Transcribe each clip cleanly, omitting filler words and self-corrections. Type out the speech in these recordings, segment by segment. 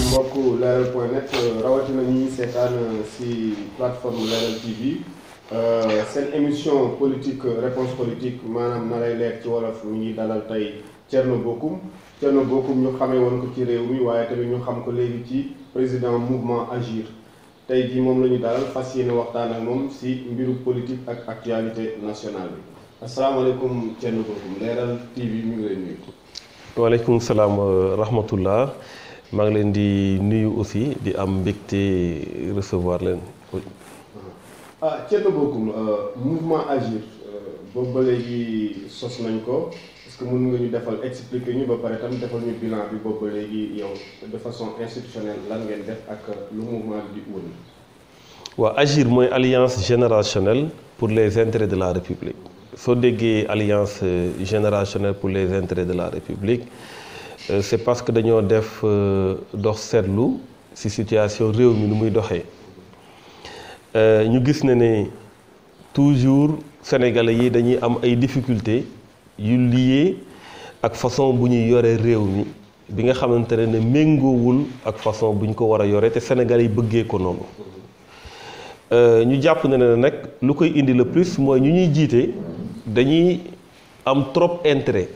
mbokku Leral.net rawatina ñi seetaan si plateforme Leral TV seen émission politique réponse politique maanaam na lay leer ci wolof mi ngi dalal tey Thierno Bocoum ñu xamee woon ko ci réew mi waaye tamit ñu xam ko léegi ci président mouvement Agir tey jii moom la ñu dalal fas yéene waxtaan ak moom si mbiru politique ak actualité nationale bi asalaamaaleykum Thierno Bocoum Leral TV mi ngi lay nuyu. waaleykum salaam rahmatullah maa ngi leen di nuyu aussi di am mbégte recevoir leen. Thierno Bocoum mouvement Agir boobu ba léegi sos nañ ko est-ce que mën nga ñu defal expliquer ñu ba pare tam defal ñu bilan bi boobu ba léegi yow de façon institutionnelle lan ngeen def ak lu mouvement bi di wër. waaw Agir mooy alliance générationnelle pour les intérêts de la République. soo déggee alliance générationnelle pour les intérêts de la République c'est parce que dañoo def dox seetlu ci situation réew mi nu muy doxee ñu gis ne toujours sénégalais yi dañuy am ay difficultés yu liées ak façon bu ñuy yore réew mi bi nga xamante ne méngoowul ak façon bu ñu ko war a yore te sénégalais yi bëggee ko noonu ñu jàpp ne nag lu koy indi le plus mooy ñu ñuy jiite dañuy am trop intérêt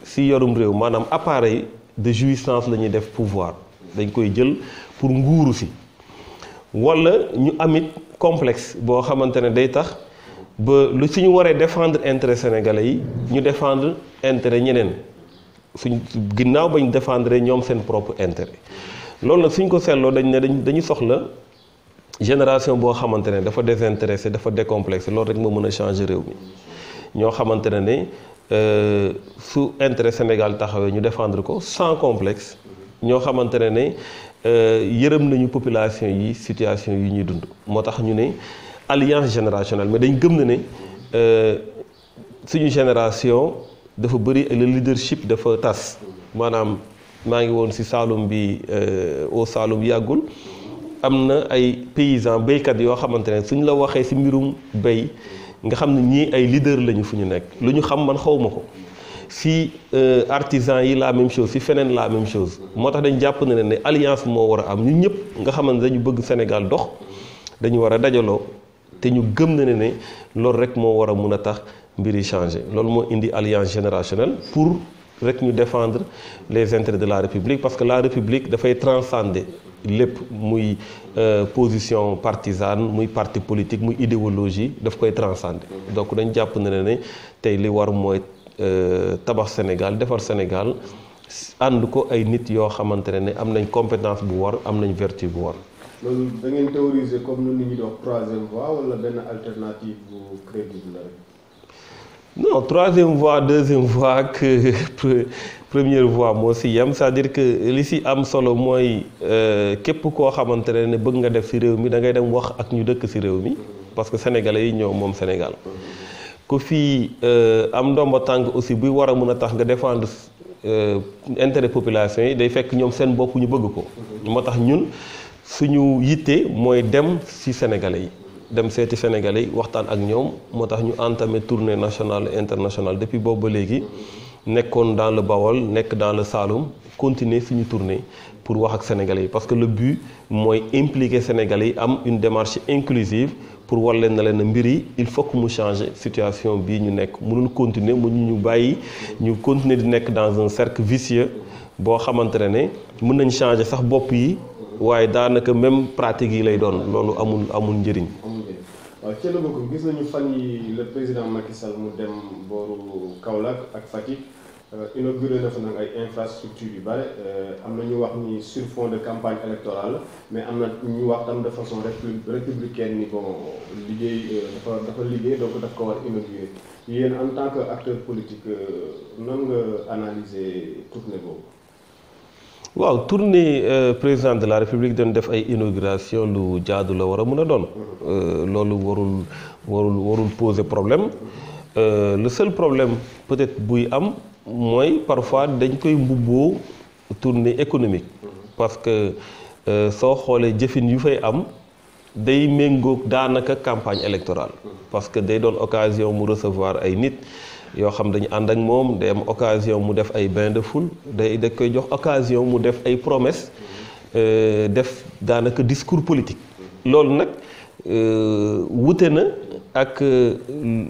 ci yorum réew maanaam appareil de jouissance la ñuy def pouvoir dañ koy jël pour nguuru ci walla ñu amit complexe boo xamante ne day tax ba lu suñu waree défendre intérêt sénégalais yi ñu défendre intérêt ñeneen suñ ginnaaw bañ défendre ñoom seen propre intérêt loolu nag suñ ko seetloo dañu soxla génération boo xamante ne dafa désintéressé dafa décomplexé loolu rek moo mën a changer réew mi ñoo xamante ne su intérêt Sénégal taxawee ñu défendre ko sans complexe ñoo xamante ne yërëm nañu population yi situation yi ñuy dund moo tax ñu ne alliance générationnelle mais dañ gëm ne suñu génération dafa bëri le leadership dafa tas maanaam maa ngi woon ci Saloum bi au Saloum yàggul am na ay paysans béykat yoo xamante ne suñ la waxee ci mbirum béy nga xam ne ñii ay leader lañu fu ñu nekk lu ñu xam man xawma ko ci artisans yi la même chose ci feneen la même chose moo tax dañ jàpp ne alliance moo war a am ñun ñëpp nga xamante dañu bëgg Sénégal dox dañu war a dajaloo te ñu gëm ne loolu rek moo war a mun a tax mbir yi changer loolu moo indi alliance générationnelle pour rek ñu défendre les intérêts de la République parce que la République dafay transcender lépp muy position partisane muy parti politique muy idéologie daf koy transcender donc dañ jàpp ne tey li war mooy tabax Sénégal defar Sénégal ànd ko ay nit yoo xamante ne am nañ compétence bu war am nañ vertu bu war. loolu da ngeen théoriser comme nu nit ñi di wax troisième voie wala benn alternative bu crédible la rek. non troisième voie deuxième voie ak première voie moo si yem c'est-à-dire que li si am solo mooy képp koo xamante ne bëgg nga def si réew mi da ngay dem wax ak ñu dëkk si réew mi parce que sénégalais yi ñoo moom Sénégal ku fii am ndomba tànk aussi buy war a mën a tax nga défendre intérêt population yi day fekk ñoom seen bopp ñu bëgg ko moo tax ñun suñu yitte mooy dem si sénégalais yi dem seeti sénégalais yi waxtaan ak ñoom moo tax ñu entamé tournée nationale et internationale depuis boobu ba léegi nekkoon dans le Bawol nekk dans le Saloum continuer suñu tournée pour wax ak sénégalais yi parce que le but mooy impliquer sénégalais yi am une démarche inclusive pour war leen na leen mbir yi il faut que mu changer situation bii ñu nekk mënul continuer mu ñu bàyyi ñu continuer di nekk dans un cercle vicieux boo xamante ne mën nañ changer sax bopp yi waaye daanaka même pratique yi lay doon loolu amul njëriñ. waaw Thierno Bocoum gis nañu fan yi le président Macky Sall mu dem booru Kaolack ak Fatick inauguré na fa nag ay infrastructures yu bare am na ñu wax ni sur fond de campagne électorale mais am na ñu wax tam de façon républicaine ni bon liggéey dafa liggéey donc daf ko war inauguré yéen en tant que acteur politique nan nga analyser tournée boobu. waaw tournée président de la République doon def ay inauguration lu jaadu la war a mën a doon loolu warul poser problème le seul problème peut-être buy am mooy parfois dañ koy mbubboo tournée économique parce que soo xoolee jëfin yu fay am day méngoog daanaka campagne électorale parce que day doon occasion mu recevoir ay nit yoo xam dañu ànd ak moom day am occasion mu def ay bain de foule da koy jox occasion mu def ay promesses def daanaka discours politique. loolu nag wute na ak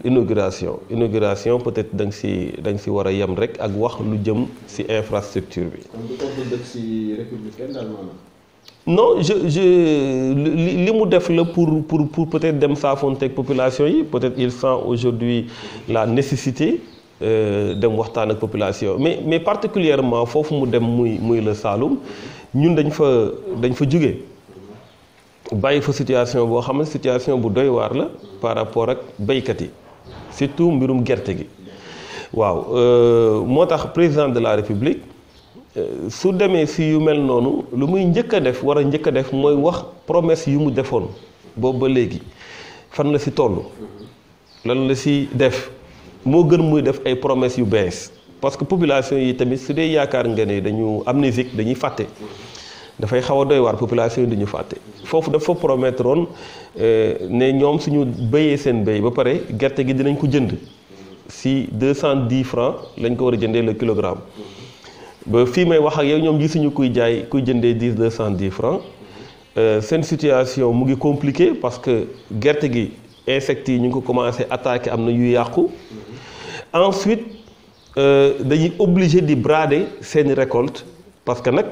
inauguration peut-être da nga si war a yem rek ak wax lu jëm ci infrastructure bi. non li mu def la pour peut-être dem saafonteeg population yi peut-être il sent aujourd'hui la nécessité dem waxtaan ak population mais particulièrement foofu mu dem muy le Saloum ñun dañ fa jóge bàyyi fa situation boo xam ne situation bu doy waar la par rapport ak béykat yi surtout mbirum gerte gi waaw moo tax président de la République su demee si yu mel noonu lu muy njëkk a def mooy wax promesse yu mu defoon boobu ba léegi fan la si toll lan la si def moo gën muy def ay promesses yu bees parce que population yi tamit su dee yaakaar nga ne dañu amnésique dañuy fàtte dafay xaw a doy waar population yi duñu fàtte foofu dafa promettre woon ne ñoom suñu béyee seen béy ba pare gerte gi dinañ ko jënd si 210 francs lañ ko war a jëndee le kilogramme ba fii may wax ak yow ñoom gisuñu kuy jëndee 210 francs seen situation mu ngi compliqué parce que gerte gi insectes yi ñu ngi ko commencé attaquer am na yu yàqu ensuite dañuy obligé di brader seeni récolte parce que nag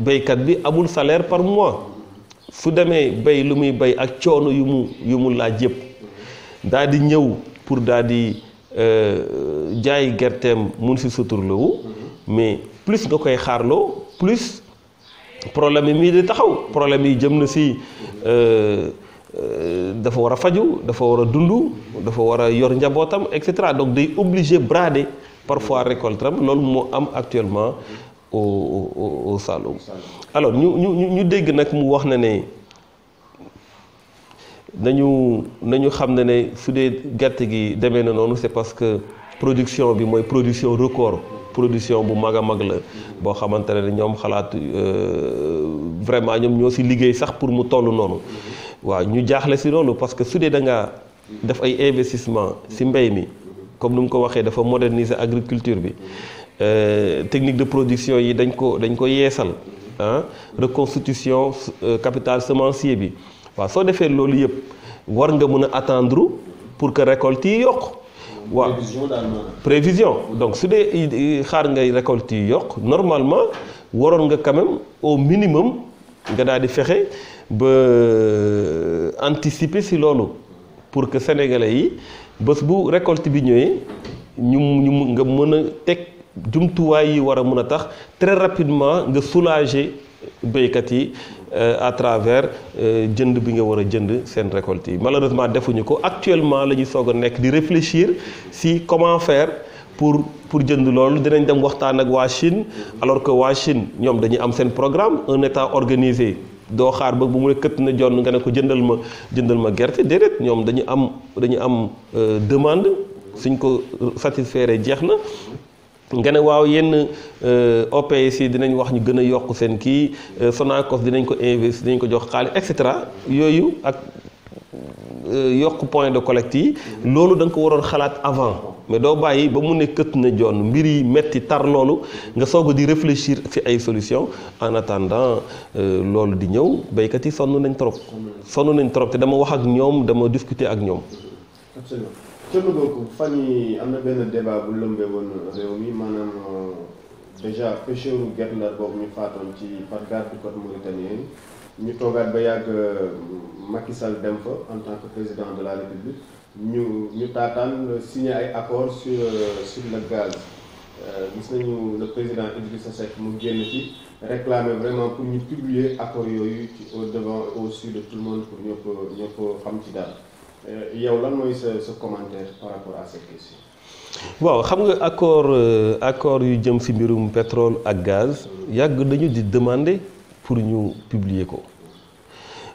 béykat bi amul salaire par mois su demee béy lu muy béy ak coono yu mu laaj yëpp daal di ñëw pour daal di jaay gerteem mun si suturlawu mais plus nga koy xaarloo plus problème yi mii di taxaw problème yi jëm na si dafa war a faju dafa war a dund dafa war a yor njabootam et cetera donc day obligé brader parfois récolte am loolu moo am actuellement au Saloum alors ñu dégg nag mu wax na ne nañu xam ne su dee gerte gi demee na noonu c'est parce que production bi mooy production record production bu mag a mag la boo xamante ne ñoom xalaat vraiment ñoom ñoo ci liggéey sax pour mu toll noonu waaw ñu jaaxle ci loolu parce que su dee da nga def ay investissement ci mbay mi comme ni mu ko waxee dafa moderniser agriculture bi technique de production yi dañ ko yeesal reconstitution capital semencier bi waaw soo defee loolu yëpp war nga mën a attendre pour que récolte yi yokk waaw prévision donc su dee xaar ngay récolte yi yokk normalement waroon nga quand même au minimum nga daal di fexe ba anticiper ci loolu pour que sénégalais yi bés bu récolte bi ñëwee ñu nga mën a teg jumtuwaay yi war a mën a tax très rapidement nga soulager béykat yi à travers jënd bi nga war a jënd seen récolte yi malheureusement defuñu ko actuellement la ñuy soog a nekk di réfléchir si comment faire pour jënd loolu dinañ dem waxtaan ak waa Chine alors que waa Chine ñoom dañuy am seen programme un état organisé doo xaar ba bu mu ne këtt na jonn nga ne ko jëndal ma gerte déedéet ñoom dañu am demande suñ ko satisfaire jeex na nga ne waaw yenn OPS yi dinañ wax ñu gën a yokk seen kii Sonacos dinañ ko investir dinañ ko jox xaalis et cetera yooyu ak yokk point de collecte yi loolu da nga ko waroon xalaat avant mais doo bàyyi ba mu ne këtt na jonn mbir yi metti tar loolu nga soog di réfléchir ci ay solution en attendant loolu di ñëw béykat yi sonn nañ trop te dama wax ak ñoom dama discuter ak ñoom. Absolument. Thierno Bocoum fan yi am na benn débat bu lëmbee woon réew mi maanaam déjà pêcheur Guet Ndar boobu ñu faatoon ci par garde-côte mauritanien ñu toogaat ba yàgg Macky Sall dem fa en tant que président de la République ñu taataan signé ay accords sur le gaz gis nañu le président Idrissa Seck mu génn ci réclamer vraiment pour ñu publier accords yooyu ci au devant au su de tout le monde pour ñëpp xam ci dara. yow lan mooy sa commentaire par rapport à cette question. waaw xam nga accord yu jëm ci mbirum pétrole ak gaz yàgg nañu di demander pour ñu publier ko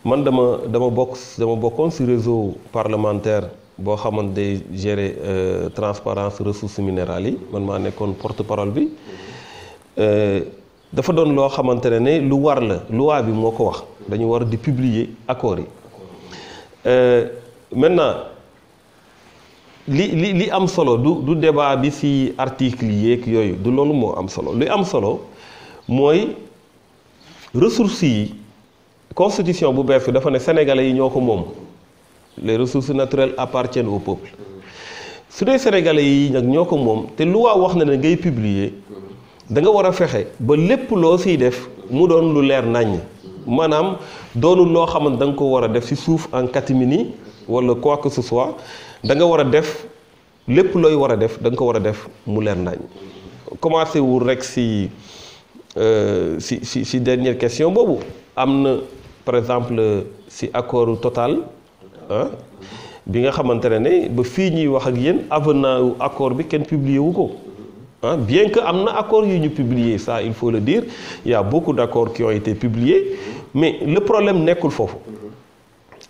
man dama bokkoon ci réseau parlementaire boo xamante day gérer transparence ressources minérales yi man maa nekkoon porte-parole bi dafa doon loo xamante ne lu war la loi bi moo ko wax dañu war di publier accords yi. Maintenant li am solo du débat bi ci article yeeg yooyu du loolu moo am solo li am solo mooy ressources yi constitution bu bees bi dafa ne sénégalais yi ñoo ko moom les ressources naturelles appartiennent au peuple su dee sénégalais yi nag ñoo ko moom te loi wax na ne ngay publier da nga war a fexe ba lépp loo siy def mu doon lu leer naññ maanaam doonul loo xamante da nga ko war a def ci suuf en catimini wala quoi que ce soit da nga war a def lépp looy war a def da nga ko war a def mu leer naññ commencé wul rek ci dernière question boobu am na par exemple ci accord Total ah bi nga xamante ne ba fii ñuy wax ak yéen avenant wu accord bi kenn publié wu ko ah bien que am na accord yu ñu publié ça il faut le dire il y a beaucoup d'accords qui ont été publiés mais le problème nekkul foofu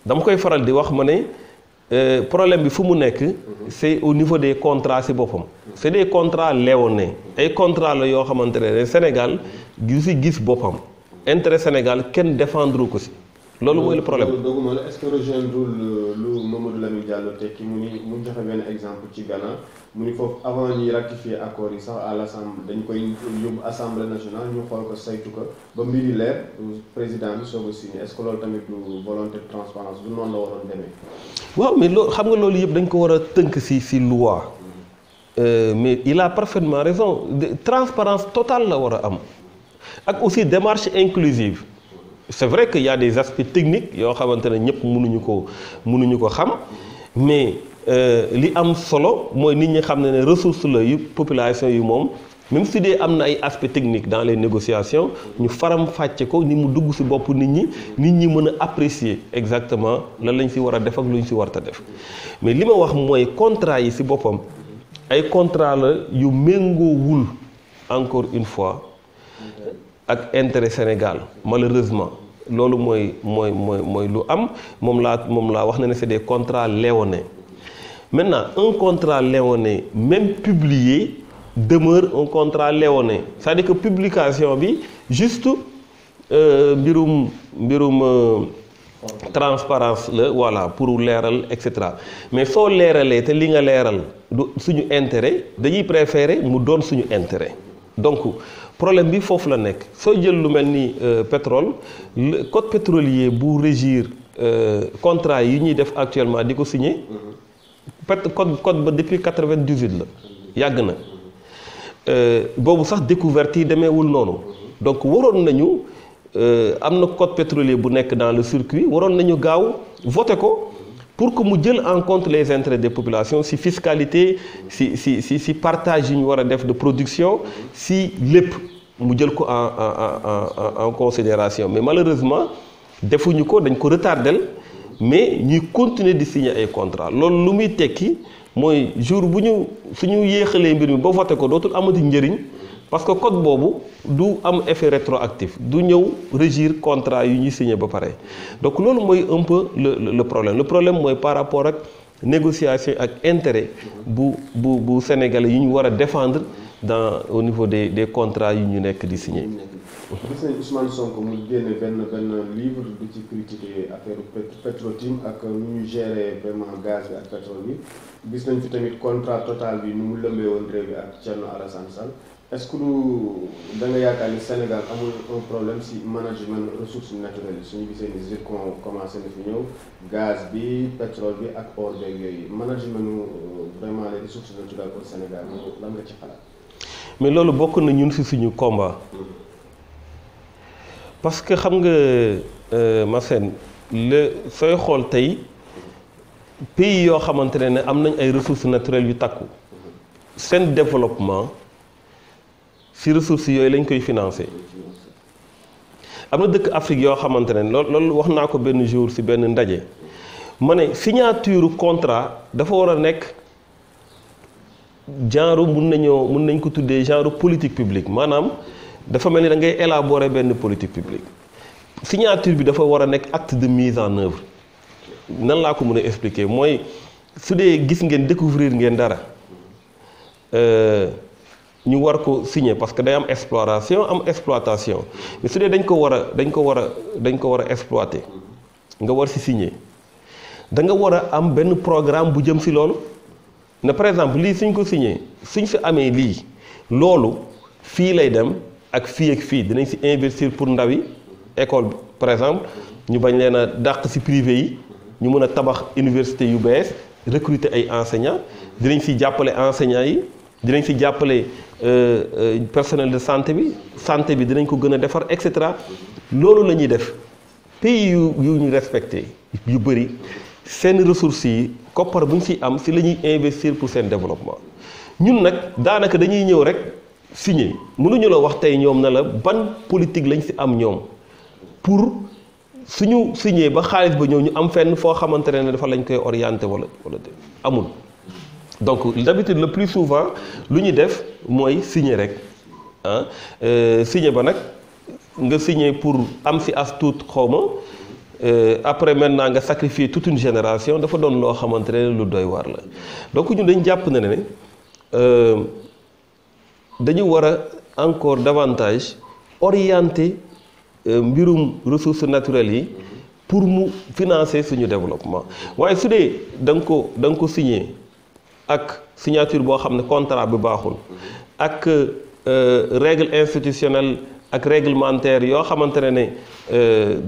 dama koy faral di wax ma ne problème bi fu mu nekk c'est au niveau des contrats ci boppam c'est des contrats léonins ay contrats la yoo xamante ne Sénégal gi ci gis boppam intérêt Sénégal kenn défendre ko ci loolu mooy le problème. doguma la est-ce que rejoindre lu Mamadou Lamine Diallo tekki mu joxe benn exemple ci Ghana mu ni foofu avant ñuy ratifier accord yi sax à l'Assemblée dañ koy yóbbu Assemblée nationale ñu xool ko saytu ko ba mbiri leer président bi soog a signé est-ce que loolu tamit du volonté de transparence du noonu la waroon demee. waaw mais loolu xam nga loolu yëpp dañ ko war a tënk ci loi mais il a parfaitement raison transparence totale la war a am ak aussi démarche inclusive. C'est vrai qu'il y a des aspects techniques yoo xamante ne ñëpp mënuñu ko xam mais li am solo mooy nit ñi xam ne ressources la yu population yu moom même si dee am na ay aspects techniques dans les négociations ñu faram fàcce ko ni mu dugg ci bopp nit ñi mën a apprécier exactement lan lañ ci war a def ak lu ñu ci warta def mais li ma wax mooy contrat yi ci boppam ay contrat la yu méngoowul encore une fois ak intérêt Sénégal malheureusement loolu mooy lu am moom laa wax na ne c'est des contrats léonins maintenant un contrat léonin même publié demeure un contrat léonin c'est-à-dire que publication bi juste mbirum transparence la voilà pour leeral et cetera mais soo leeralee te li nga leeral du suñu intérêt dañuy préférer mu doon suñu intérêt donc problème bi foofu la nekk soo jël lu mel ni pétrole le code pétrolier bu régir contrat yi ñuy def actuellement di ko signer code ba depuis 98 la yàgg na boobu sax découverte yi demeewul noonu donc waroon nañu am na code pétrolier bu nekk dans le circuit waroon nañu gaaw voter ko pour que mu jël en compte les intérêts des populations si fiscalité si partage yi ñu war a def de production si lépp mu jël ko en considération mais malheureusement defuñu ko dañ ko retardel mais ñuy continuer di signer ay contrat loolu lu muy tekki mooy jour bu ñu suñu yéexalee mbir mi ba voté ko dootul amati njëriñ parce que code boobu du am effet rétroactif du ñëw régir contrat yu ñuy signé ba pare donc loolu mooy un peu le problème mooy par rapport ak négociation ak intérêt bu sénégalais yi ñu war a défendre au niveau des contrats yu ñu nekk di signé. gis nañ Ousmane Sonko mu génne benn livre bi ci critiquer affaire Petro-Tim ak nu ñu gérer vraiment gaz bi ak pétrole bi gis nañ fi tamit contrat Total bi nu mu lëmbee woon réew bi ak Thierno Alassane Sall est-ce que da nga yaakaar ni Sénégal amul un problème si management ressources naturelles yi suñu gisee ni zircon commencé na fi ñëw gaz bi pétrole bi ak or beeg yooyu management vraiment les ressources naturelles au Sénégal lan nga ci xalaat. mais loolu bokk na ñun si suñu combat parce que xam nga Massène sooy xool tey pays yoo xamante ne am nañ ay ressources naturelles yu takku seen développement si ressources yooyu lañ koy financer am na dëkk Afrique yoo xamante ne loolu wax naa ko benn jour si benn ndaje ma ne signature contrat dafa war a nekk genre mun nañ ko tuddee genre politique publique maanaam dafa mel ni da ngay élaborer benn politique publique signature bi dafa war a nekk acte de mise en œuvre nan laa ko mën a expliquer mooy su dee gis ngeen découvrir ngeen dara ñu war ko signer parce que day am exploration am exploitation mais su dee dañ ko war a exploiter nga war si signer da nga war a am benn programme bu jëm si loolu ne par exemple lii suñ ko signer suñ fi amee lii loolu fii lay dem ak fii dinañ si investir pour ndaw yi école par exemple ñu bañ leen a dàq ci privé yi ñu mën a tabax université yu bees recruter ay enseignants dinañ ci jàppale enseignants yi dinañ ci jàppale personnel de santé bi dinañ ko gën a defar et cetera loolu la ñuy def pays yu ñu respecté yu bëri seen ressources yi koppar bu ñu ci am ci la ñuy investir pour seen développement ñun nag daanaka dañuy ñëw rek signer mënuñu la wax tey ñoom na la ban politique lañ ci am ñoom pour suñu signer ba xaalis ba ñëw ñu am fenn foo xamante ne dafa lañ koy orienté wala amul. donc d'habitude le plus souvent lu ñu def mooy signer rek ah signer ba nag nga signer pour am ci as tuut xawma après maintenant nga sacrifier toute une génération dafa doon loo xamante ne lu doy waar la donc ñun dañ jàpp na ne dañu war a encore davantage orienter mbirum ressources naturelles yi pour mu financer suñu développement waaye su dee da nga ko signer ak signature boo xam ne contrat bi baaxul ak règle institutionnelle ak réglementaire yoo xamante ne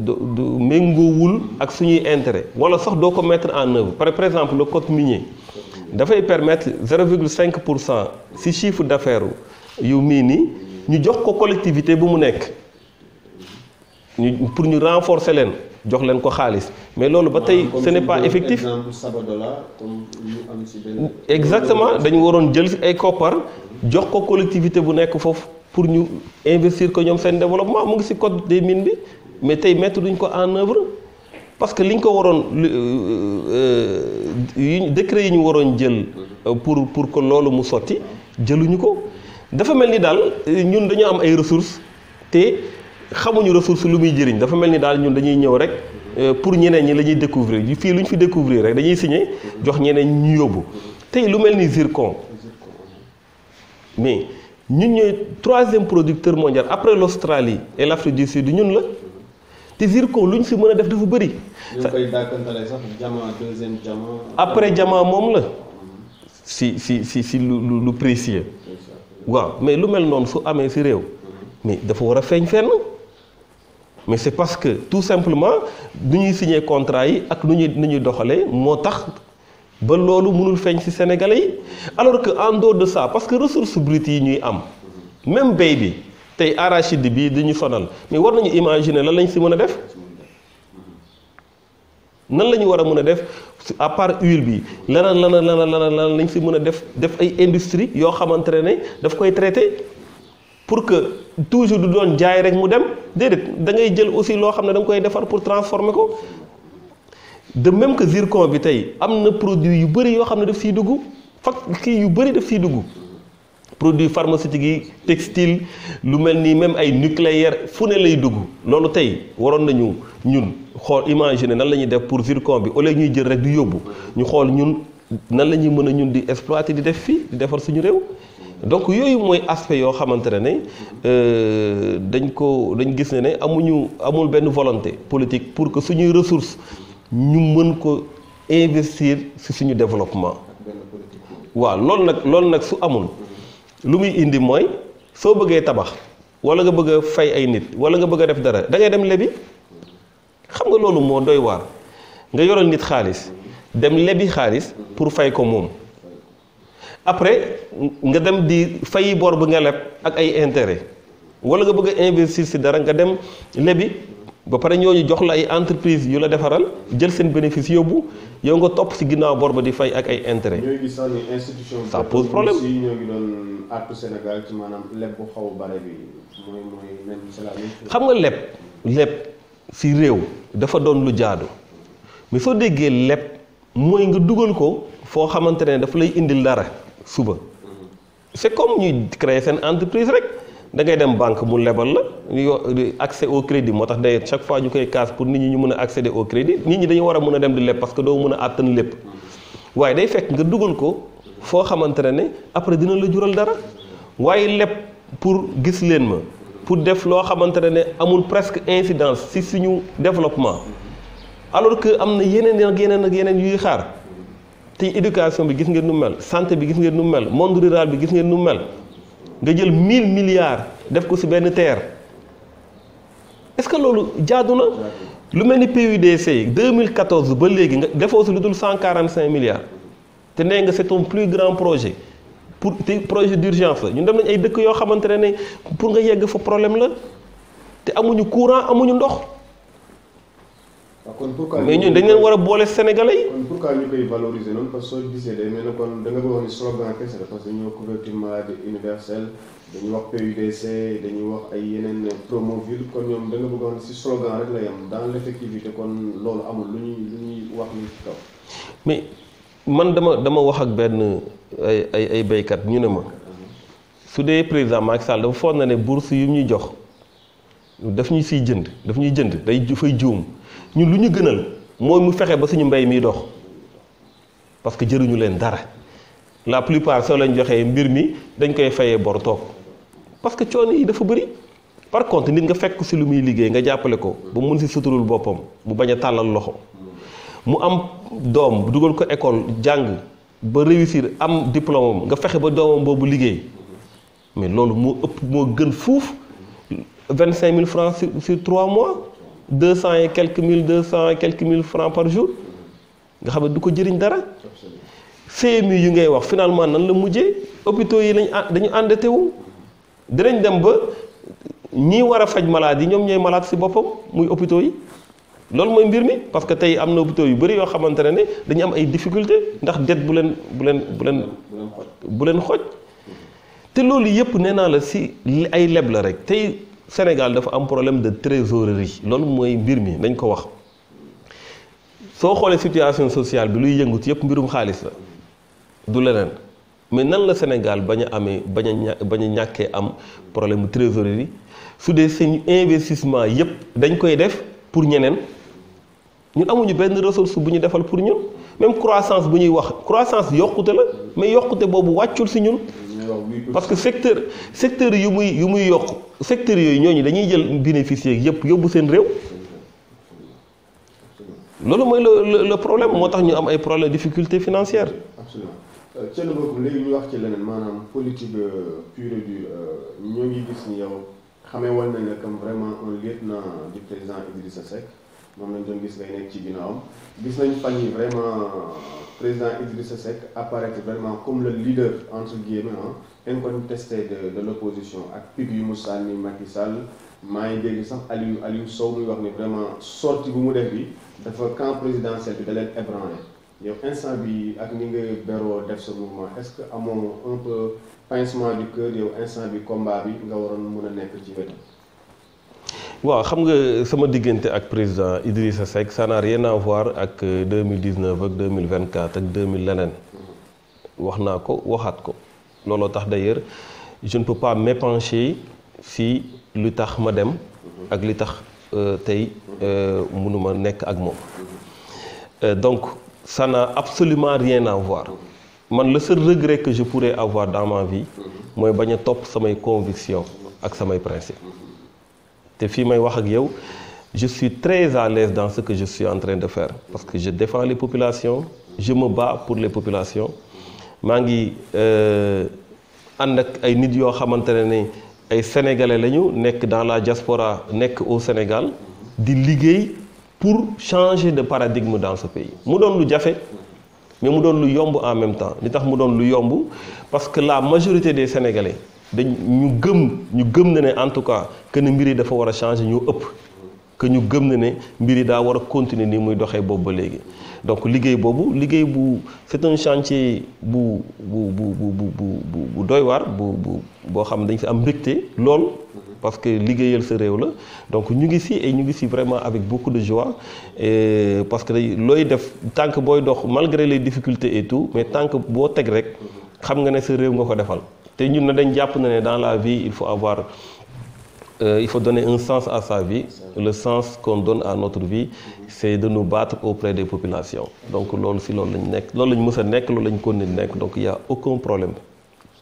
du méngoowul ak suñuy intérêt wala sax doo ko mettre en œuvre par exemple le code minier dafay permettre 0,5% ci chiffre d'affaires yu mii nii ñu jox ko collectivité bu mu nekk pour ñu renforcer leen jox leen ko xaalis mais loolu ba tey ce n'est pas effectif. Exactement dañu waroon jël ay koppar jox ko collectivité bu nekk foofu pour ñu investir ko ñoom seen développement mu ngi ci code des mines bi mais tey mettre duñ ko en œuvre parce que liñ ko waroon décret yi ñu waroon jël pour que loolu mu sotti jëluñu ko dafa mel ni daal ñun dañu am ay ressources te xamuñu ressource lu muy jëriñ dafa mel ni daal ñun dañuy ñëw rek pour ñeneen ñi la ñuy découvrir fii lu ñu fi découvrir rek dañuy signer jox ñeneen ñu yóbbu tey lu mel ni zircon mais ñun ñooy 3e producteur mondial après l'Australie et l'Afrique du Sud ñun la te zircon lu ñu si mën a def dafa bëri. ñu koy dàkkantale sax diamant 2e diamant. après diamant moom la si lu précieux. waaw mais lu mel noonu su amee si réew mais dafa war a feeñ fenn. mais c'est parce que tout simplement nu ñuy signer contrat yi ak nu ñuy doxalee moo tax ba loolu mënul feeñ ci Sénégalais yi alors que en dehors de ça parce que ressources brutes yi ñuy am même béy bi tey arachide bi dañu sonal mais war nañu imaginer lan lañ ci mën a def nan la ñu war a mën a def à part huile bi lan lañ ci mën a def ay industrie yoo xamante ne daf koy traiter pour que toujours du doon jaay rek mu dem déedéet da ngay jël aussi loo xam ne da nga koy defar pour transformer ko de même que zircon bi tey am na produit yu bëri yoo xam ne daf siy dugg kii yu bëri daf siy dugg produit pharmaceutique yi textile lu mel ni même ay nucléaire fu ne lay dugg loolu tey waroon nañu ñun xool imaginer nan la ñuy def pour zircon bi au lieu ñuy jël rek di yóbbu ñu xool ñun nan la ñuy mën a ñun di exploiter di def fii di defar suñu réew donc yooyu mooy aspect yoo xamante ne dañ gis ne amul benn volonté politique pour que suñuy ressources ñu mën ko investir ci suñu développement. waaw loolu nag su amul lu muy indi mooy soo bëggee tabax walla nga bëgg a fay ay nit walla nga bëgg a def dara da ngay dem lebi xam nga loolu moo doy waar nga yoral nit xaalis dem lebi xaalis pour fay ko moom. après nga dem di fay bor bu nga leb ak ay intérêt wala nga bëgg a investir ci dara nga dem lebi ba pare ñooñu jox la ay entreprise yu la defaral jël seen bénéfice yóbbu yow nga topp ci ginnaaw bor ba di fay ak ay intérêt. ñooy gis sax ni institution. ça pose problème si ñoo ngi doon artu Sénégal ci maanaam leb bu xaw a bare bi mooy même c'est la même chose. xam nga leb ci réew dafa doon lu jaadu mais soo déggee leb mooy nga dugal ko foo xamante ne dafa lay indil dara. suba c'est comme ñuy créer seen entreprise rek da ngay dem banque mu lebal la accès au crédit moo tax day chaque fois ñu koy casse pour nit ñi ñu mën a accéder au crédit nit ñi dañu war a mën a dem di leb parce que doo mën a àttan lépp waaye day fekk nga dugal ko foo xamante ne après dina la jural dara waaye leb pour gis leen ma pour def loo xamante ne amul presque incidence ci suñu développement alors que am na yeneen ak yeneen yuy xaar. tey éducation bi gis ngeen nu mel santé bi gis ngeen nu mel monde rural bi gis ngeen nu mel nga jël 1000 milliards def ko ci benn terre est-ce que loolu jaadu na. lu mel ni PUDC 2014 ba léegi nga defoo si lu dul 145 milliards te nee nga c'est ton plus grand projet pour te projet d'urgence la ñun dem nañ ay dëkk yoo xamante ne pour nga yegg fa problème la te amuñu courant amuñu ndox. kon pourquoi mais ñun dañ leen war a boole Sénégalais yi. kon pourquoi ñu koy valoriser noonu parce que soo gisee day mel ne kon da nga bëgg wax ni slogan kese la parce que dañuy wax couverture maladie universelle dañuy wax PUDC dañuy wax ay yeneen Promoville kon ñoom da nga bëgg wax ni si slogan rek la yem dans l'effectivité kon loolu amul lu ñuy wax ni ci kaw. mais man dama wax ak benn ay béykat ñu ne ma su dee président Macky Sall dafa foog na ne bourse yu ñuy jox daf ñuy siy jënd daf ñuy jënd day fay juum. ñun lu ñu gënal mooy mu fexe ba suñu mbay mi dox parce que jëruñu leen dara la plupart soo lañ joxee mbir mi dañ koy fayee bor toog parce que coono yi dafa bëri. par contre nit nga fekk si lu muy liggéey nga jàppale ko ba mun si suturul boppam mu bañ a tàllal loxo mu am doom dugal ko école jàng ba réussir am diplôme nga fexe ba doomam boobu liggéey mais loolu moo ëpp moo gën fuuf 25 000 francs sur 3 mois. 200 et quelques mille francs par jour nga xam ne du ko jëriñ dara. CMU yu ngay wax finalement nan la mujjee hôpitaux yi dañu endetté wu dinañ dem ba ñii war a faj malade yi ñoom ñooy malade si boppam muy hôpitaux yi loolu mooy mbir mi parce que tey am na hôpitaux yu bëri yoo xamante ne dañu am ay difficultés ndax dette bu leen xoj te loolu yëpp nee naa la si ay leb la rek tey. Sénégal dafa am problème de trésorerie loolu mooy mbir mi dañ ko wax soo xoolee situation sociale bi luy yëngut yëpp mbirum xaalis la du leneen mais nan la Sénégal bañ a amee bañ a ñàkkee am problème de trésorerie su dee seen investissement yëpp dañ koy def pour ñeneen ñun amuñu benn ressource bu ñu defal pour ñun même croissance bu ñuy wax croissance yokkute la mais yokkute boobu wàccul si ñun. parce que secteur yu muy yokk secteurs yooyu ñooñu dañuy jël bénéficier yëpp yóbbu seen réew loolu mooy le problème moo tax ñu am ay problème difficulté financière. absolument Thierno Bocoum léegi ñu wax ci leneen maanaam politique pure et dure ñoo ngi gis ni yow xamee woon nañ la comme vraiment un lieutenant du président Idrissa Seck moom lañ doon gis ngay nekk ci ginnaawam gis nañ fan yi vraiment président Idrissa Seck apparaît vraiment comme le leader entre guillemets incontesté de l'opposition ak pig yu mu sànni Macky Sall maa ngi dégg sax Aliou Sow muy wax ni vraiment sortie bu mu def bi dafa camp présidentiel bi da leen ébranlé yow instant bi ak ni nga beroo def sa mouvement est-ce que amoo un peu pincement du cœur yow instant bi combat bi nga waroon mën a nekk ci wetam. waaw xam nga sama diggante ak président Idrissa Seck ça n'a rien à voir ak 2019 ak 2024 ak 2000 leneen wax naa ko waxaat ko looloo tax d'ailleurs je ne peux pas m'épancher si lu tax ma dem ak li tax tey mënuma nekk ak moom donc ça n'a absolument rien à voir man le seul regret que je pourrais avoir dans ma vie mooy bañ a topp samay convictions ak samay principes te fii may wax ak yow je suis très à l'aise dans ce que je suis en train de faire parce que je défends les populations je me bats pour les populations maa ngi ànd ak ay nit yoo xamante ne ay sénégalais lañu nekk dans la diaspora nekk au Sénégal di liggéey pour changer de paradigme dans ce pays mu doon lu jafe mais mu doon lu yomb en même temps li tax mu doon lu yomb parce que la majorité des sénégalais ñu gëm na ne en tout cas que ne mbir yi dafa war a changer ñu ëpp que ñu gëm na ne mbir yi daa war a continuer ni muy doxee boobu ba léegi donc liggéey bu c'est un chantier bu doy waar boo xam dañ si am mbégte lool parce que liggéeyal sa réew la donc ñu ngi si vraiment avec beaucoup de joie et parce que looy def tant que booy dox malgré les difficultés et tout mais tant que boo teg rek xam nga ne sa réew nga ko defal te ñun na dañ jàpp na ne dans la vie il faut donner un sens à sa vie le sens qu'on donne à notre vie c'est de nous battre auprès des populations donc loolu si loolu lañ nekk loolu lañ mës a nekk loolu lañ continuer nekk donc il y a aucun problème.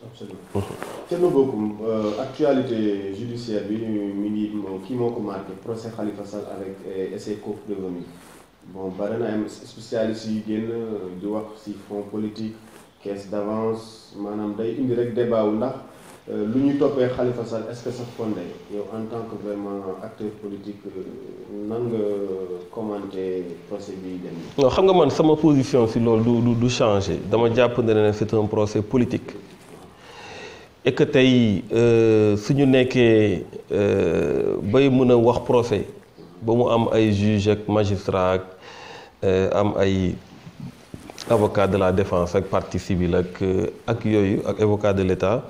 Absolument. Thierno Bocoum actualité judiciaire bi mi ngi kii moo ko marqué procès Khalifa Sall avec ses co-prévenus bon bari na am spécialistes yi génn di wax ci fonds politique caisse d'avance maanaam day indi rek débat wu ndax lu ñuy toppee Khalifa Sall est-ce que ça fondé yow en tant que vraiment acteur politique nan nga commenter procès bi dem. non xam nga man sama position si loolu du changer dama jàpp ne c'est un procès politique et que tey suñu nekkee bay mën a wax procès ba mu am ay juge ak magistrat am ay avocat de la défense ak partie civile ak yooyu ak avocat de l'État.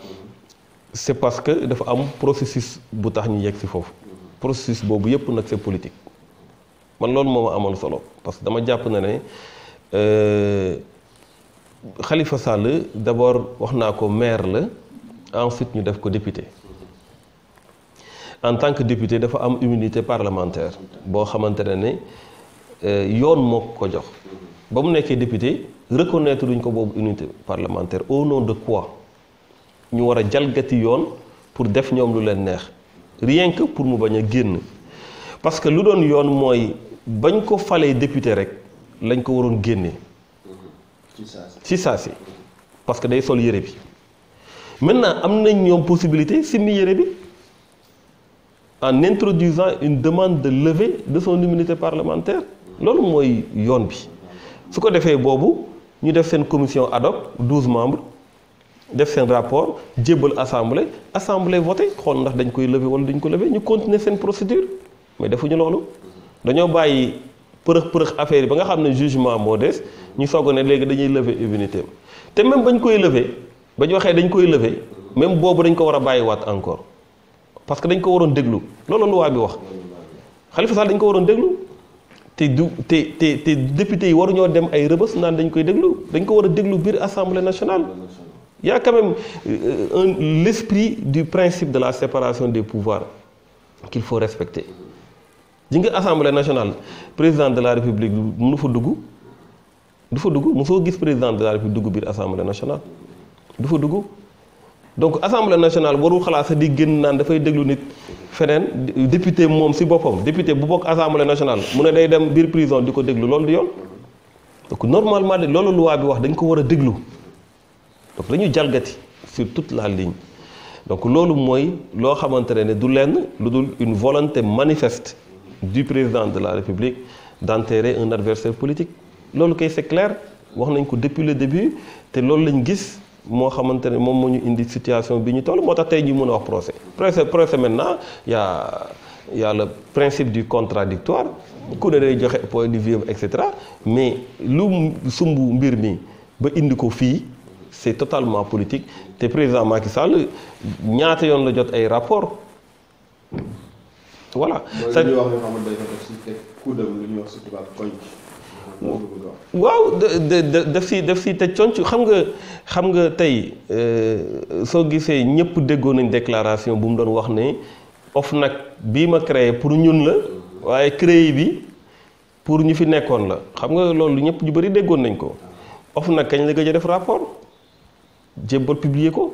C'est parce que dafa am processus bu tax ñu yegg ci foofu processus boobu yëpp nag c'est politique man loolu moo ma amoon solo parce que dama jàpp na ne Khalifa Sall d'abord wax naa ko maire la ensuite ñu def ko député en tant que député dafa am immunité parlementaire boo xamante ne yoon moo ko jox ba mu nekkee député reconnaître duñ ko boobu immunité parlementaire au nom de quoi ñu war a jalgati yoon pour def ñoom lu leen neex rien que pour mu bañ a génn parce que lu doon yoon mooy bañ ko falee député rek lañ ko waroon génne ci saa si parce que day sol yére bi maintenant am nañ ñoom possibilité simmi yére bi en introduisant une demande de levée de son immunité parlementaire loolu mooy yoon bi su ko defee boobu ñu def seen commission ad hoc 12 membres def seen rapport jébbal assemblée voté xool ndax dañ koy lever wala duñ ko lever ñu continuer seen procédure mais defuñu loolu dañoo bàyyi përëx affaire yi ba nga xam ne jugement moo des ñu soog a ne léegi dañuy lever immunité te même bañ koy lever ba ñu waxee dañ koy lever même boobu dañ ko war a bàyyiwaat encore parce que dañ ko waroon déglu loolu loi bi wax Khalifa Sall dañ ko waroon déglu te député yi waruñoo dem ay rëbës naan dañ koy déglu dañ ko war a déglu biir assemblée nationale. Il y a quand même l'esprit du principe de la séparation des pouvoirs qu'il faut respecter. ji nga assemblée nationale président de la république mënu fa dugg du fa dugg mosoo gis président de la république dugg biir assemblée nationale du fa dugg donc assemblée nationale warul xalaat sax di génn naan dafay déglu nit feneen député moom si boppam député bu bokk assemblée nationale mu ne day dem biir prison di ko déglu loolu di yoon donc normalement de loolu loi bi wax dañ ko war a déglu donc dañu jalgati sur toute la ligne donc loolu mooy loo xamante ne du lenn lu dul une volonté manifeste du président de la République d'enterrer un adversaire politique loolu kay c'est clair wax nañ ko depuis le début te loolu lañ gis moo xamante ne moom moo ñu indi situation bi ñu toll moo tax tey ñu mën a wax procès maintenant y a le principe du contradictoire ku ne day joxe point de vue et cetera mais lu sumb mbir mi ba indi ko fii c'est totalement politique te président Macky Sall ñaata yoon la jot ay rapport voilà. waaw daf si te conc xam nga tey soo gisee ñëpp déggoo nañ déclaration bu mu doon wax ne OFNAC bii ma créé pour ñun la waaye créé bi pour ñu fi nekkoon la xam nga loolu ñëpp ñu bari déggoon nañ ko OFNAC kañ la gëj a def rapport jébbal publier ko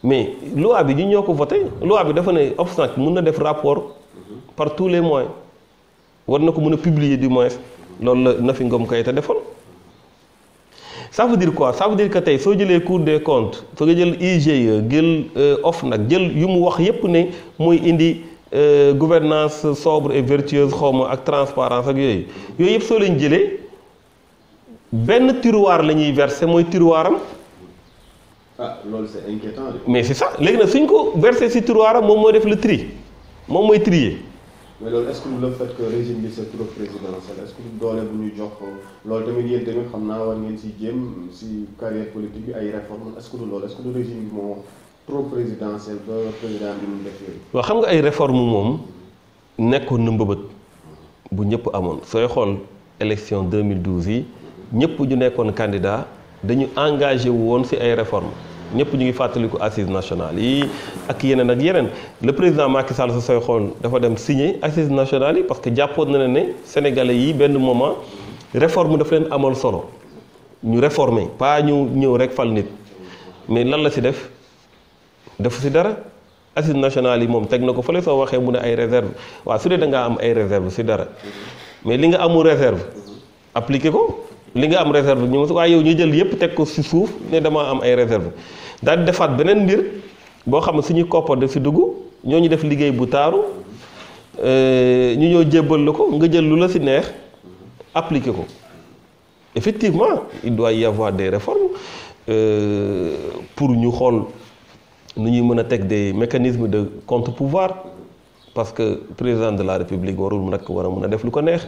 mais loi bi ñu ñoo ko voté loi bi dafa ne OFNAC mun na def rapport par tous les moyens war na ko mën a publier du moins loolu la Nafi Ngom Keïta defoon ça veut dire quoi ça veut dire que tey soo jëlee Cour des comptes soo nga jël IGE jël OFNAC jël yu mu wax yépp ne mooy indi gouvernance sobre et vertueuse xawma ak transparence ak yooyu yëpp soo leen jëlee benn tiroir la ñuy verser mooy tiroiram. Ah, loolu c'est inquiétant. mais c'est ça léegi nag suñ ko verser ci tiroiram moom mooy def le tri moom mooy trier. mais loolu est-ce que le fait que régime bi c'est trop présidentiel est-ce que doole bu ñu jox loolu tamit yéen tamit xam naa war ngeen ci jéem ci carrière politique bi ay réformes est-ce que du loolu est-ce que du régime bi moo trop présidentiel ba président bi mu def yooyu. waaw xam nga ay réformes moom nekkoon na mbëbët bu ñëpp amoon sooy xool élection 2012 yi ñëpp ñu nekkoon candidat dañu engagé wu woon ci ay réformes. ñëpp ñu ngi fàttaliku assises nationales yi ak yeneen le président Macky Sall sa sooy xool dafa dem signer assises nationales yi parce que jàppoon na ne sénégalais yi benn moment réforme dafa leen amal solo ñu réformer pas ñu ñëw rek fal nit mais lan la ci def defu ci dara assises nationales yi moom teg na ko fële soo waxee mu ne ay réserve waaw su dee da ngaa am ay réserve ci dara mais li nga amul réserve appliqué ko li nga am réserve ñu waaye yow ñu jël yépp teg ko ci suuf ne damaa am ay réserve daal di defaat beneen mbir boo xam ne suñuy koppar daf si dugg ñooñu def liggéey bu taaru ñu ñëw jébbal la ko nga jël lu la si neex appliquer ko. Effectivement il doit y avoir des réformes pour ñu xool nu ñuy mën a teg des mécanismes de contre-pouvoir parce que président de la République warul nag war a mën a def lu ko neex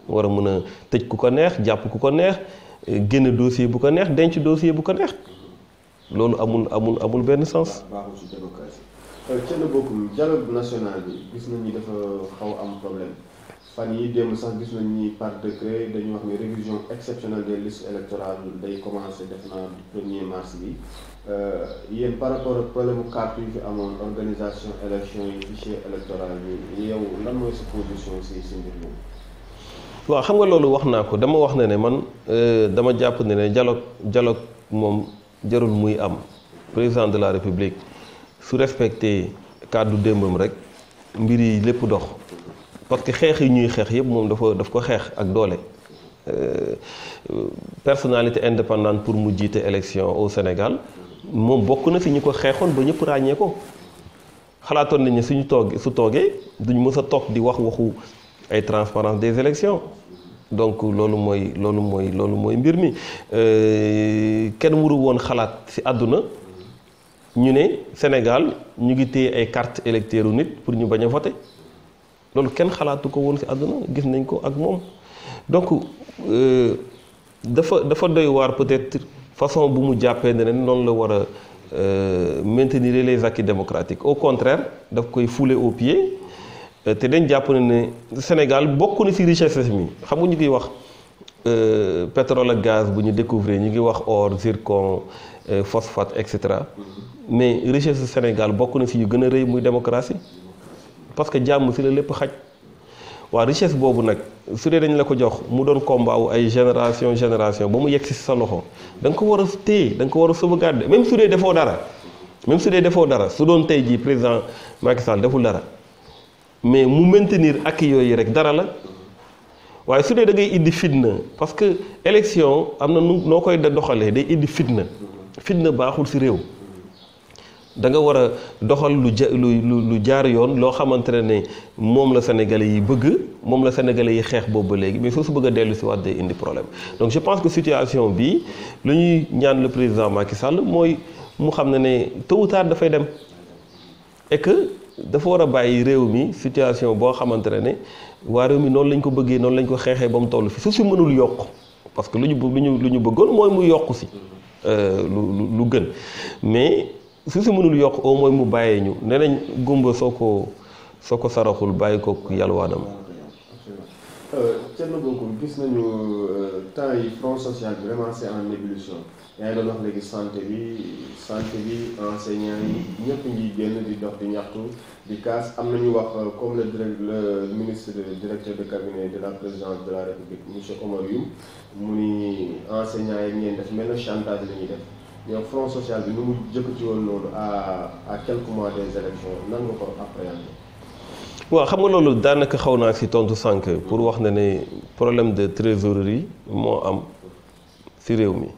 war a mën a tëj ku ko neex jàpp ku ko neex génn dossier bu ko neex denc dossier bu ko neex loolu amul benn sens. baaxul ci démocratie. ca la bokkum dialogue national bi gis nañ ni dafa xaw am problème fan yi démb sax gis nañ ni par décret dañu wax ni révision exceptionnelle des listes électorales day commencer def naa 1er mars bi yéen par rapport ak problème carte yu fi amoon organisation élection yi fichier électoral bi yow lan mooy sa position si mbir moom. waaw xam nga loolu wax naa ko dama wax ne man dama jàpp ne dialogue moom jarul muy am président de la République su respecté kàddu démbam rek mbir yi lépp dox parce que xeex yi ñuy xeex yëpp moom daf ko xeex ak doole personnalité indépendante pour mu jiite élection au Sénégal moom bokk na si ñu ko xeexoon ba ñëpp ràññee ko xalaatoon nañ ne su toogee duñ mës a toog di waxu ay transparence des élections donc loolu mooy mbir mi kenn waru woon xalaat ci àdduna ñu ne Sénégal ñu ngi téye ay carte électeur nit pour ñu bañ a voter loolu kenn xalaatu ko woon ci àdduna gis nañ ko ak moom donc dafa doy waar peut-être façon bu mu jàppee ne noonu la war a maintenir les acquis démocratiques au contraire daf koy fouler aux pieds te dañ jàpp ne Sénégal bokk na ci richesse mi xam nga ñu ngi wax pétrole ak gaz bu ñu découvrir ñu ngi wax or zircon phosphate et cetera mais richesse Sénégal bokk na ci yu gën a rëy muy démocratie parce que jàmm ci la lépp xaj waa richesse boobu nag su dee dañ la ko jox mu doon combat wu ay génération ba mu yegg ci sa loxo da nga ko war a téye da nga ko war a sauvegarder même su dee defoo dara su doon tey jii président Macky Sall deful dara mais mu maintenir ak yooyu rek dara la waaye su dee da ngay indi fitna parce que élection am na noo koy doxalee day indi fitna baaxul ci réew da nga war a doxal lu jaar yoon loo xamante ne moom la Sénégalais yi bëgg moom la Sénégalais yi xeex boobu ba léegi mais soo su bëgg a dellu ci waat day indi problème donc je pense que situation bi lu ñuy ñaan le président Macky Sall mooy mu xam ne tôt ou tard dafay dem et que dafa war a bàyyi réew mi situation boo xamante ne waa réew mi noonu lañ ko bëggee noonu lañ ko xeexee ba mu toll fi su si mënul yokk parce que lu ñu bëggoon mooy mu yokk si lu gën mais su si mënul yokk au moins mu bàyyee ñu nee nañ gumba soo ko saraxul bàyyi ko yalwaanam. Thierno Bocoum gis nañu temps yi front social bi vraiment c'est en ébullition yaa ngi doon wax léegi santé bi enseignants yi ñëpp ngi génn di dox di ñaxtu di kaas am nañu wax comme le ministre directeur de cabinet de la présidence de la République monsieur Oumar Youm mu ni enseignants yi ngeen def mel na chantage la ñuy def yow front social bi nu mu jëkkati woon noonu à quelques mois des élections nan nga ko appréhender. waaw xam nga loolu daanaka xaw naa ci tontu sànq pour wax ne problème de trésorerie moo am ci réew mi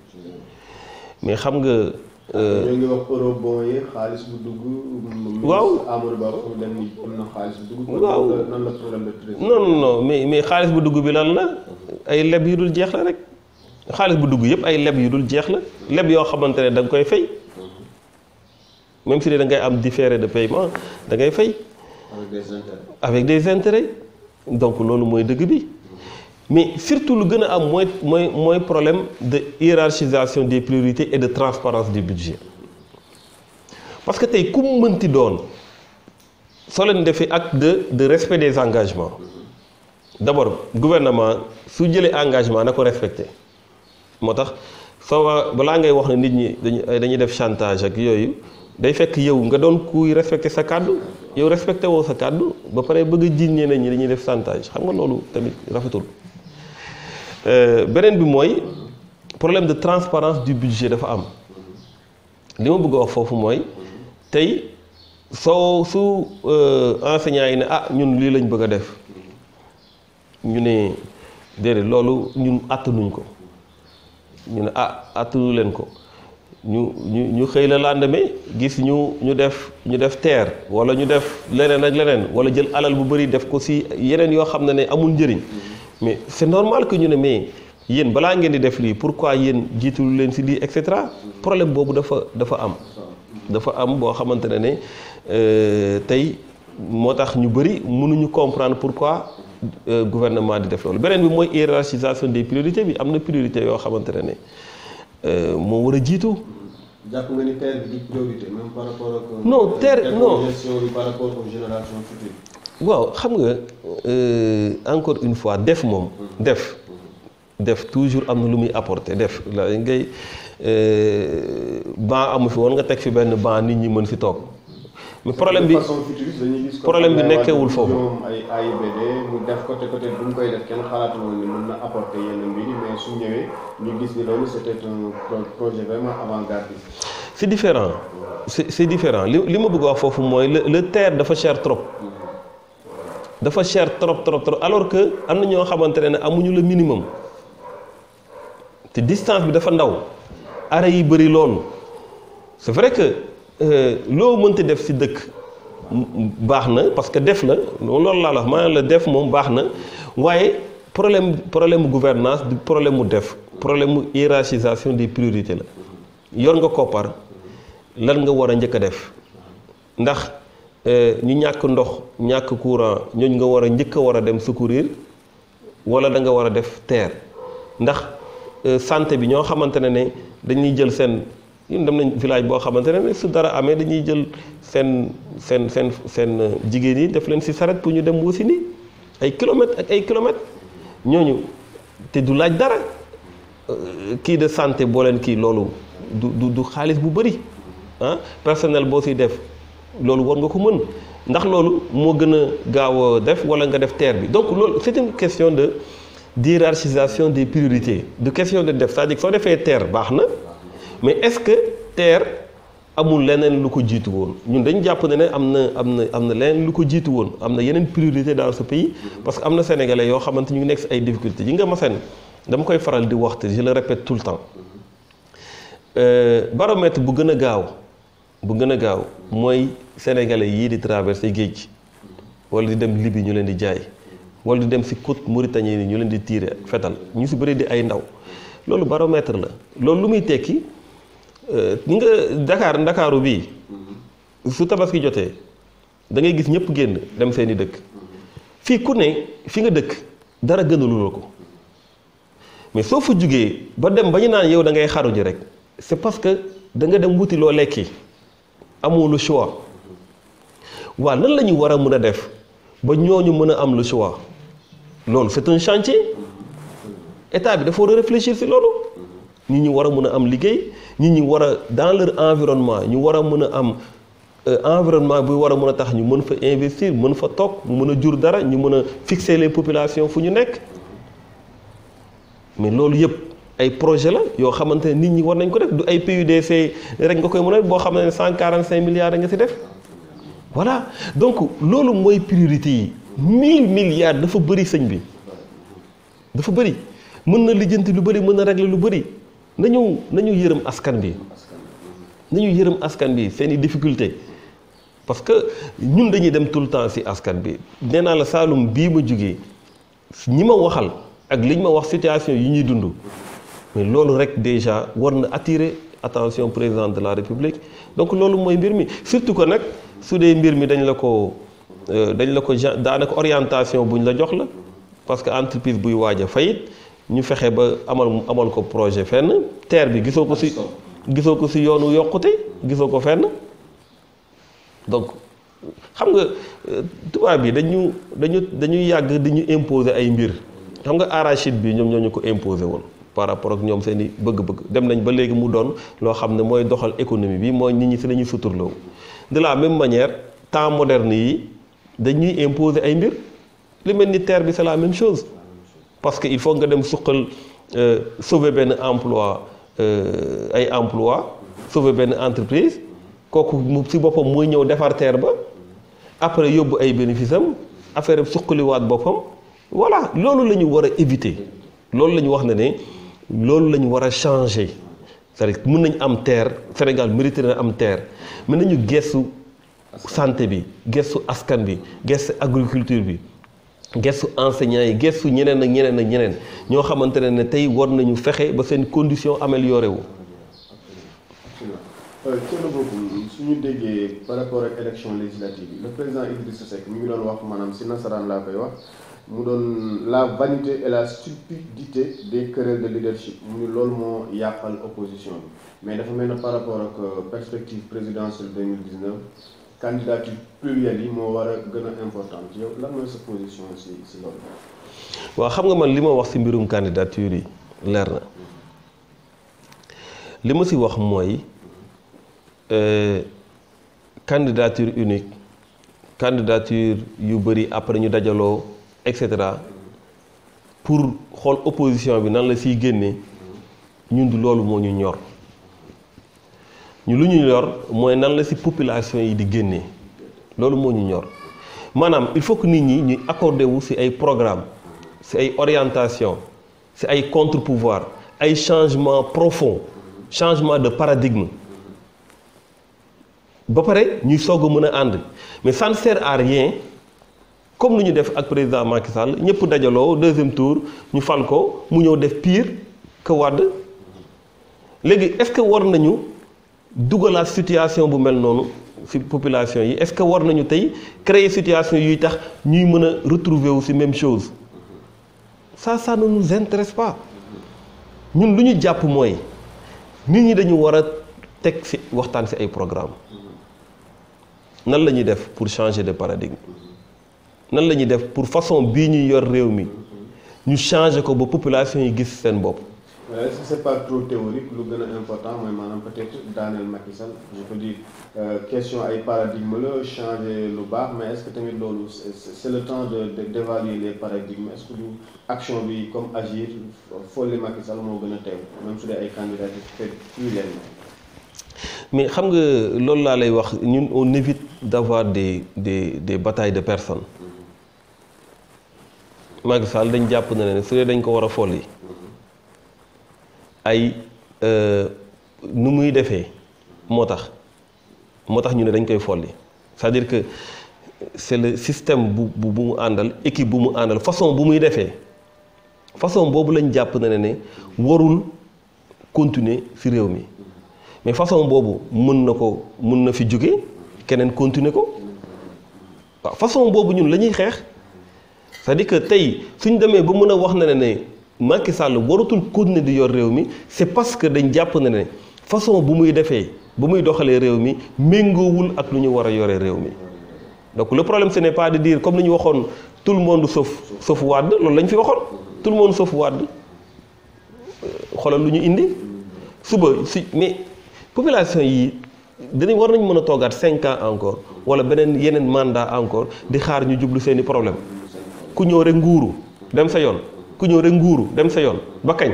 mais xam nga. ñoo ngi wax eurobond yi xaalis bu dugg. waaw Amadou Ba dem ni am na xaalis bu dugg. waaw nan la problème de trésorerie. non mais xaalis bu dugg bi lan la ay leb yu dul jeex la rek xaalis bu dugg yëpp ay leb yu dul jeex la leb yoo xamante ne da nga koy fay même si da ngay am différé de paiement da ngay fay. avec des intérêts donc loolu mooy dëgg bi mais surtout lu gën a am mooy problème de hiérarchisation des priorités et de transparence du budget parce que tey ku mu mënti doon soo leen defee acte de respect des engagements d'abord gouvernement su jëlee engagement na ko respecté moo tax soo balaa ngay wax ne nit ñi dañuy def chantage ak yooyu day fekk yow nga doon kuy respecté sa kàddu yow respecté woo sa kàddu ba pare bëgg a jiiñ ñeneen ñi dañuy def chantage xam nga loolu tamit rafetul beneen bi mooy problème de transparence du budget dafa am li ma bëgg a wax foofu mooy tey su enseignants yi ne ñun lii lañ bëgg a def ñu ne déedéet loolu ñun àttanuñ ko ñu ne àttanu leen ko ñu xëy la lendemain gis ñu def terre wala ñu def leneen ak leneen wala jël alal bu bëri def ko ci yeneen yoo xam ne amul njëriñ mais c'est normal que ñu ne mais yéen balaa ngeen di def lii pourquoi yéen jiitul leen ci lii et cetera problème boobu dafa am boo xamante ne tey moo tax ñu bëri mënuñu comprendre pourquoi gouvernement di def loolu beneen bi mooy hiérarchisation des priorités bi am na priorité yoo xamante ne moo war a jiitu. jàpp nga ni terre bi du priorité même par rapport ak. non terre non gestion bi par rapport aux générations futures. waaw xam nga encore une fois def moom. def toujours am na lu muy apporter def la ngay banc amu fi woon nga teg fi benn banc nit ñi mën fi toog. mais problème bi nekkewul foofu. ay AIBD mu def côté bu ñu koy def kenn xalaatu woon ni mën na apporter yenn mbir yi mais su ñëwee ñu gis ni loolu c'était un projet vraiment avant-gardiste. c'est différent c'est différent li ma bëgg wax foofu mooy le terre dafa cher trop. dafa cher trop alors que am na ñoo xamante ne amuñu le minimum te distance bi dafa ndaw arrêt yi bëri loolu c'est vrai que. loo mënti def ci dëkk baax na parce que def la loolu laa la wax maanaam la def moom baax na waaye problème gouvernance du problème mu def problème mu hiérarchisation des priorités la yor nga koppar lan nga war a njëkk a def ndax ñu ñàkk ndox ñàkk courant ñooñu nga war a njëkk a war a dem secourir wala da nga war a def terre ndax santé bi ñoo xamante ne dañuy jël seen. ñun dem nañ village boo xamante ne su dara amee dañuy jël seen jigéen yi def leen ci saret pour ñu dem wuusi ni ay kilomètres ak ay kilomètres ñooñu te du laaj dara kii de santé boo leen kii loolu du xaalis bu bëri personnel boo ci def loolu war nga ko mën ndax loolu moo gën a gaaw a def walla nga def terre bi donc loolu c'est une question de hiérarchisation des priorités du question de def c'est-à-dire soo defee terre baax na. mais est-ce que terre amul leneen lu ko jiitu woon ñun dañu jàpp ne am na leneen lu ko jiitu woon am na yeneen priorité dans ce pays parce que am na sénégalais yoo xamante ñu ngi nekk si ay difficultés yi nga masen dama koy faral di waxte je le répète tout le temps baromètre bu gën a gaaw mooy sénégalais yii di traversé géej wala di dem Libye ñu leen di jaay wala di dem si côte Mauritanie ni ñu leen di tiire fetal ñu si bëri di ay ndaw loolu baromètre la loolu lu muy tekki ñi nga ndakaaru bii su tabaski jotee da ngay gis ñëpp génn dem seeni dëkk fii ku ne fi nga dëkk dara gënalu la ko mais soo fa jugee ba dem ba ñu naan yow da ngay xaru ji rek c'est parce que da nga dem wuti loo lekki amoo le choix waaw nan la ñu war a mën a def ba ñooñu mën a am le choix loolu c'est un chantier état bi dafa war a réfléchir ci loolu nit ñi war a mën a am liggéey nit ñi war a dans leur environnement ñu war a mën a am environnement bu war a mën a tax ñu mën fa investir mën fa toog mu mën a jur dara ñu mën a fixer les populations fu ñu nekk mais loolu yëpp ay projet la yoo xamante ne nit ñi war nañ ko def du ay PUDC rek nga koy mën a boo xam ne 145 milliards nga ci def voilà donc loolu mooy priorité yi 1000 milliards dafa bëri sëñ bi dafa bëri mën na lijjanti lu bëri mën na régler lu bëri nañu yërëm askan bi seeni difficulté parce que ñun dañuy dem tout le temps ci askan bi nee naa la Saloum bii ma jógee ñi ma waxal ak liñ ma wax situation yi ñuy dund mais loolu rek déjà war na attirer attention président de la République donc loolu mooy mbir mi surtout que nag su dee mbir mi dañ la ko daanaka orientation buñ la jox la parce que entreprise buy waaj a fayit ñu fexe ba amal ko projet fenn terre bi gisoo ko ci yoonu yokkute gisoo ko fenn donc xam nga tubaab bi dañuy yàgg di ñu imposer ay mbir xam nga arachide bi ñoom ñoo ñu ko imposer woon par rapport ak ñoom seeni bëgg-bëgg dem nañ ba léegi mu doon loo xam ne mooy doxal économie bi mooy nit ñi ci lañuy suturloo de la même manière temps moderne yi dañuy imposer ay mbir li mel ni terre bi c'est la même chose parce que il faut nga dem suqal sauver benn emploi ay emploi sauver benn entreprise kooku mu ci boppam mooy ñëw defar terre ba après yóbbu ay bénéfice am affaire suqaliwaat boppam voilà loolu la ñu war a éviter loolu la ñu wax ne loolu la ñu war a changer c'est-à-dire mën nañ am terre Sénégal mérité na am terre mais nañu gestu santé bi gestu askan bi gestu agriculture bi gestu enseignants yi gestu ñeneen ak ñeneen ak ñeneen ñoo xamante ne tey war nañu fexe ba seen condition amélioré wu. Thierno Bocoum suñu déggee par rapport ak élection législative yi le président Idrissa Seck mi ngi doon wax maanaam si nasaraan laa koy wax mu doon la vanité et la stupidité des querelles de leadership mu ni loolu moo yàqal opposition bi mais dafa mel ne par rapport ak perspective présidentielle 2019 candidature plurielle yi moo war a gën a importante yow lan mooy sa position si loolu. waaw xam nga man li ma wax si mbirum candidature yi leer na li ma si wax mooy candidature unique candidature yu bëri après ñu dajaloo et cetera pour xool opposition bi nan la siy génnee ñun du loolu moo ñu ñor ñu lu ñu ñor mooy nan la si population yi di génnee loolu moo ñu ñor maanaam il faut que nit ñi ñu accordé wu si ay programme si ay orientation si ay contre-pouvoir ay changement profond changement de paradigme ba pare ñuy soog a mën a ànd mais ça ne sert à rien comme lu ñu def ak président Macky Sall ñëpp dajaloo deuxième tour ñu fal ko mu ñëw def pire que Wade léegi est-ce que war nañu dugalaat situation bu mel noonu ci population yi est-ce que war nañu tey créer situation yuy tax ñuy mën a retrouver wu ci même chose ça ne nous intéresse pas ñun lu ñu jàpp mooy nit ñi dañu war a teg ci waxtaan ci ay programme nan la ñuy def pour changer de paradigme nan la ñuy def pour façon bii ñuy yor réew mi ñu changer ko ba population yi gis seen bopp. Est-ce que c'est pas trop théorique lu gën a important mooy maanaam peut-être daaneel Macky Sall je peux dire question ay paradigme la changer lu baax mais est-ce que tamit loolu c'est le temps d'évaluer les paradigmes est-ce que du action bi comme agir folli Macky Sall moo gën a teew même su dee ay candidats fii leen mais xam nga loolu laa lay wax ñun on évite d'avoir des batailles de personnes Macky Sall dañ jàpp na ne su dee dañ ko war a folli ay nu muy defee moo tax ñu ne dañ koy folli c'est-à-dire que c'est le système bu mu àndal équipe bu mu àndal façon bu muy defee façon boobu lañ jàpp na ne warul continuer ci réew mi mais façon boobu mën na fi jóge keneen continuer ko waaw façon boobu ñun la ñuy xeex c'est-à-dire que tey suñ demee ba mën a wax na ne Macky Sall waratul continuer di yor réew mi c'est parce que dañ jàpp na ne façon bu muy defee bu muy doxalee réew mi méngoowul ak lu ñu war a yore réew mi donc le problème ce n'est pas de dire comme li ñu waxoon tout le monde sauf Wade loolu la ñu fi waxoon tout le monde sauf Wade xoolal lu ñu indi suba si mais population yi war nañ mën a toogaat 5 ans encore wala yeneen mandat encore di xaar ñu jublu seeni problème ku ñëw rek nguuru dem sa yoon ku ñëw rek nguuru dem sa yoon ba kañ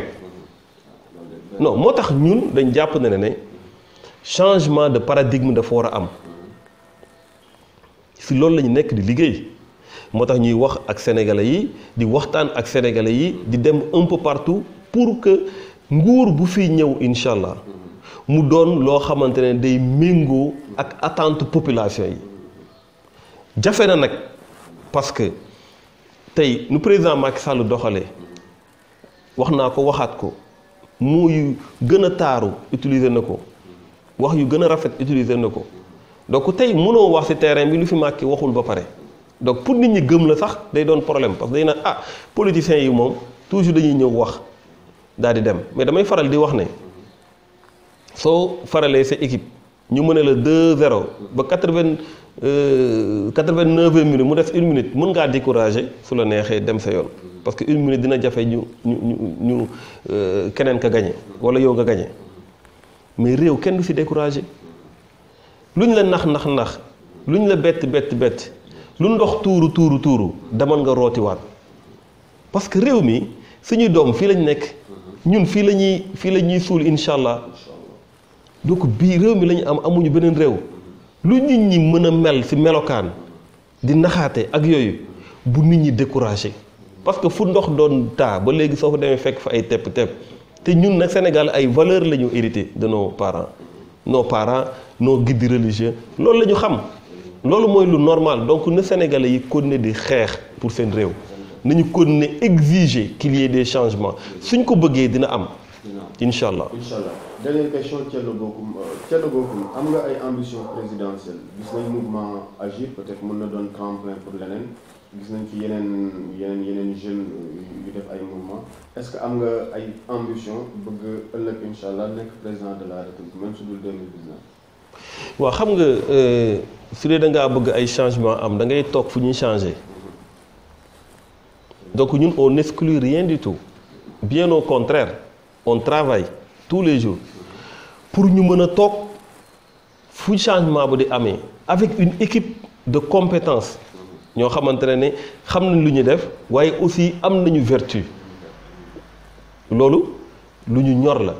non moo tax ñun dañ jàpp ne changement de paradigme dafa war a am si loolu la ñu nekk di liggéey moo tax ñuy wax ak sénégalais yi di waxtaan ak sénégalais yi di dem un peu partout pour que nguur bu fi ñëw incha allah mu doon loo xamante ne day méngoo ak attente population yi jafe na nag parce que tey nu président Macky Sall doxalee wax naa ko waxaat ko muy gën a taaru utiliser na ko wax yu gën a rafet utiliser na ko donc tey mënoo wax ci terrain bi lu fi Macky waxul ba pare donc pour nit ñi gëm la sax day doon problème parce que day naan politiciens yi moom toujours dañuy ñëw wax daal di dem mais damay faral di wax ne soo faralee sa équipe ñu mën a la 2-0 ba 89e minute mu def 1 minute mën ngaa décourager su la neexee dem sa yoon parce que 1 minute dina jafe ñu keneen ka gagné wala yow nga gagné mais réew kenn du fi décourager luñ la nax luñ la bett lu ndox tuuru demal nga rootiwaat parce que réew mi suñuy doom fii lañ nekk ñun fii la ñuy suul incha allah donc bii réew mi la ñu amuñu beneen réew lu nit ñi mën a mel ci melokaan di naxaate ak yooyu bu nit ñi découragé parce que fu ndox doon taa ba léegi soo fa demee fekk fa ay tepp te ñun nag Sénégal ay valeurs la ñu hérité de nos parents nos guides religieux loolu la ñu xam loolu mooy lu normal donc na Sénégalais yi continuer di xeex pour seen réew nañu continuer exiger qu'il y ait des changements suñ ko bëggee dina am incha allah. Dernière question, Thierno Bocoum am nga ay ambition présidentielle gis nañ mouvement Agir peut-être mën na doon tremplin pour leneen gis nañ fi yeneen jeunes yu def ay mouvement est-ce que am nga ay ambition bëgg ëllëg incha allah nekk président de la République même su dul 2019. waaw xam nga su dee da ngaa bëgg ay changement am da ngay toog fu ñuy changer donc ñun on n'exclut rien du tout bien au contraire on travaille tous les jours pour ñu mën a toog fu changement bu di amee avec une équipe de compétences ñoo xamante ne xam nañ lu ñu def waaye aussi am nañu vertu loolu lu ñu ñor la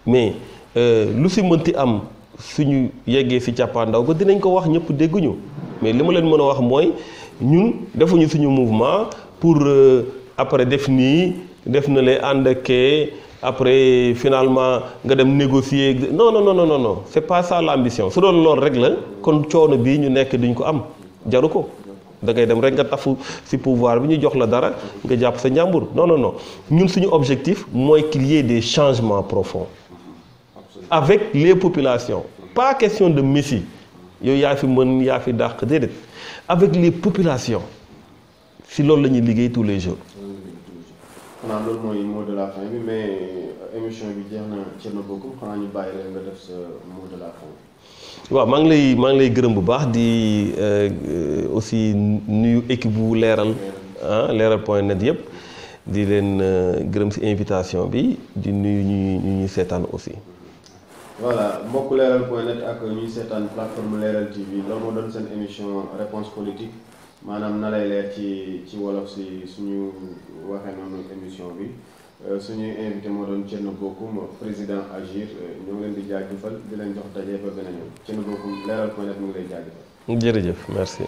mais lu si mënti am suñu yeggee si càppaandaw ko dinañ ko wax ñëpp dégguñu mais li ma leen mën a wax mooy ñun defuñu suñu mouvement pour après def nii def na lee ànd ak après finalement nga dem négocier non c'est pas ça l'ambition su doon loolu rek la kon coono bii ñu nekk duñ ko am jaru ko da ngay dem rek nga tafu ci pouvoir bi ñu jox la dara nga jàpp sa njàmbur non ñun suñu objectif mooy qu'il y ait des changements profonds avec les populations pas question de messie yow yaa fi mën yaa fi dàq déedéet avec les populations si loolu la ñuy liggéey tous les jours. xanaa loolu mooy mot de la fin bi mais émission bi jeex na Thierno Bocoum xanaa ñu bàyyi la nga def sa mot de la fin. waaw maa ngi lay gërëm bu baax di aussi nuyu équipe bu leeral leeral.net yëpp di leen gërëm ci invitation bi di nuyu ñu ñuy seetaan aussi. voilà mbokk leeral.net ak ñuy seetaan plateforme Leral TV loolu moo doon seen émission réponse politique maanaam na lay leer ci wolof si suñu waxee noonu émission bi suñuy invité moo doon Thierno Bocoum président Agir ñoo ngi leen di jaajëfal di leen jox daje ba beneen yoon Thierno Bocoum Leral.net mu ngi lay jaajëfal. jërëjëf merci.